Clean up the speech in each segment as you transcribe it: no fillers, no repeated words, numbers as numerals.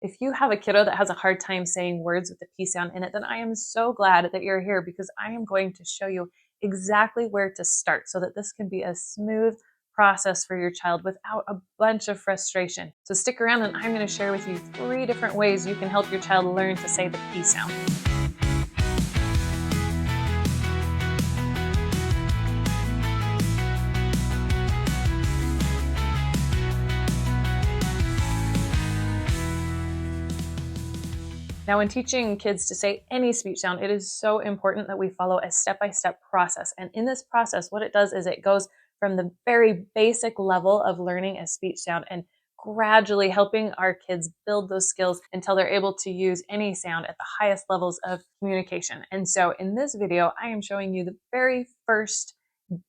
If you have a kiddo that has a hard time saying words with the P sound in it, then I am so glad that you're here because I am going to show you exactly where to start so that this can be a smooth process for your child without a bunch of frustration. So stick around and I'm going to share with you 3 different ways you can help your child learn to say the P sound. Now, when teaching kids to say any speech sound, it is so important that we follow a step-by-step process. And in this process, what it does is it goes from the very basic level of learning a speech sound and gradually helping our kids build those skills until they're able to use any sound at the highest levels of communication. And so in this video, I am showing you the very first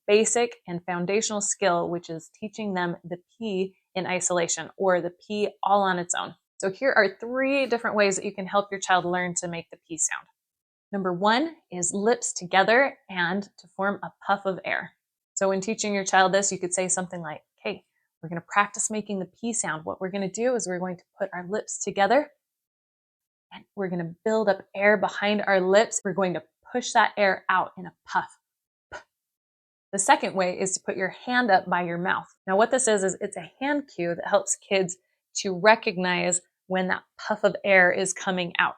basic and foundational skill, which is teaching them the P in isolation, or the P all on its own. So here are 3 different ways that you can help your child learn to make the P sound. Number 1 is lips together and to form a puff of air. So when teaching your child this, you could say something like, okay, we're going to practice making the P sound. What we're going to do is we're going to put our lips together and we're going to build up air behind our lips. We're going to push that air out in a puff. The second way is to put your hand up by your mouth. Now what this is it's a hand cue that helps kids to recognize when that puff of air is coming out.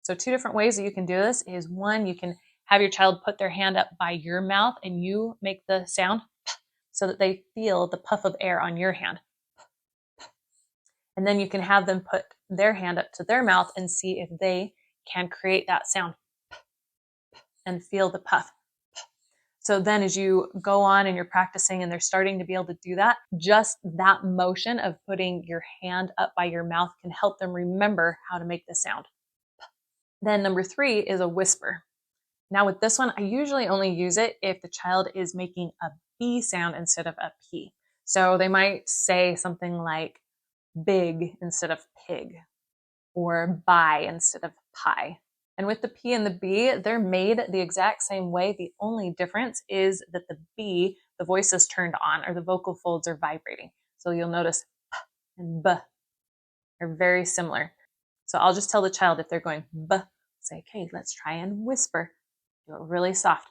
So 2 different ways that you can do this is 1, you can have your child put their hand up by your mouth and you make the sound so that they feel the puff of air on your hand. And then you can have them put their hand up to their mouth and see if they can create that sound and feel the puff. So then as you go on and you're practicing and they're starting to be able to do that, just that motion of putting your hand up by your mouth can help them remember how to make the sound. Then number 3 is a whisper. Now with this one, I usually only use it if the child is making a B sound instead of a P. So they might say something like big instead of pig, or buy instead of pie. And with the P and the B, they're made the exact same way. The only difference is that the B, the voice is turned on, or the vocal folds are vibrating. So you'll notice P and B are very similar. So I'll just tell the child if they're going B, say, okay, let's try and whisper. Do it really soft.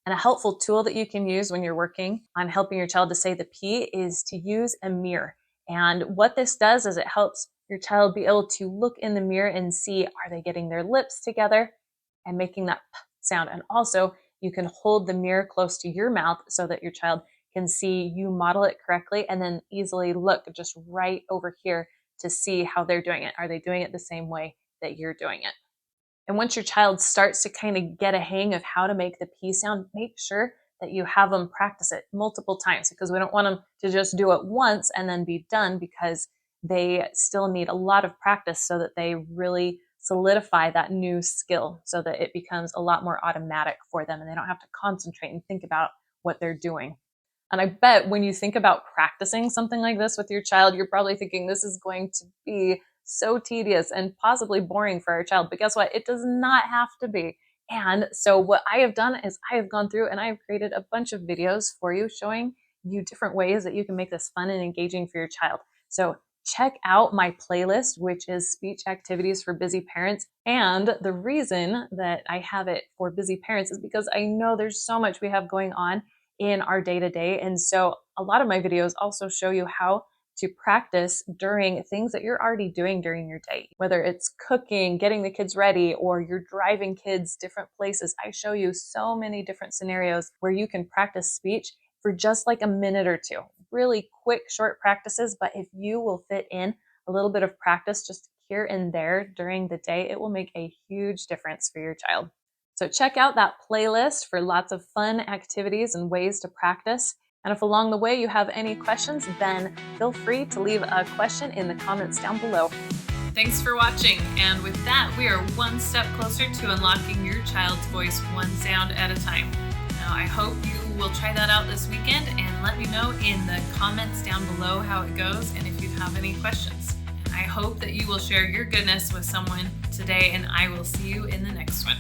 And a helpful tool that you can use when you're working on helping your child to say the P is to use a mirror. And what this does is it helps your child be able to look in the mirror and see, are they getting their lips together and making that P sound? And also you can hold the mirror close to your mouth so that your child can see you model it correctly and then easily look just right over here to see how they're doing it. Are they doing it the same way that you're doing it? And once your child starts to kind of get a hang of how to make the P sound, make sure that you have them practice it multiple times, because we don't want them to just do it once and then be done, because they still need a lot of practice so that they really solidify that new skill so that it becomes a lot more automatic for them and they don't have to concentrate and think about what they're doing. And I bet when you think about practicing something like this with your child, you're probably thinking this is going to be so tedious and possibly boring for our child. But guess what? It does not have to be. And so what I have done is I have gone through and I have created a bunch of videos for you showing you different ways that you can make this fun and engaging for your child. So check out my playlist, which is speech activities for busy parents. And the reason that I have it for busy parents is because I know there's so much we have going on in our day-to-day. And so a lot of my videos also show you how to practice during things that you're already doing during your day, whether it's cooking, getting the kids ready, or you're driving kids different places. I show you so many different scenarios where you can practice speech for just like a minute or 2. Really quick, short practices, but if you will fit in a little bit of practice just here and there during the day, it will make a huge difference for your child. So check out that playlist for lots of fun activities and ways to practice. And if along the way you have any questions, then feel free to leave a question in the comments down below. Thanks for watching. And with that, we are one step closer to unlocking your child's voice one sound at a time. Now, I hope you will try that out this weekend and let me know in the comments down below how it goes and if you have any questions. I hope that you will share your goodness with someone today, and I will see you in the next one.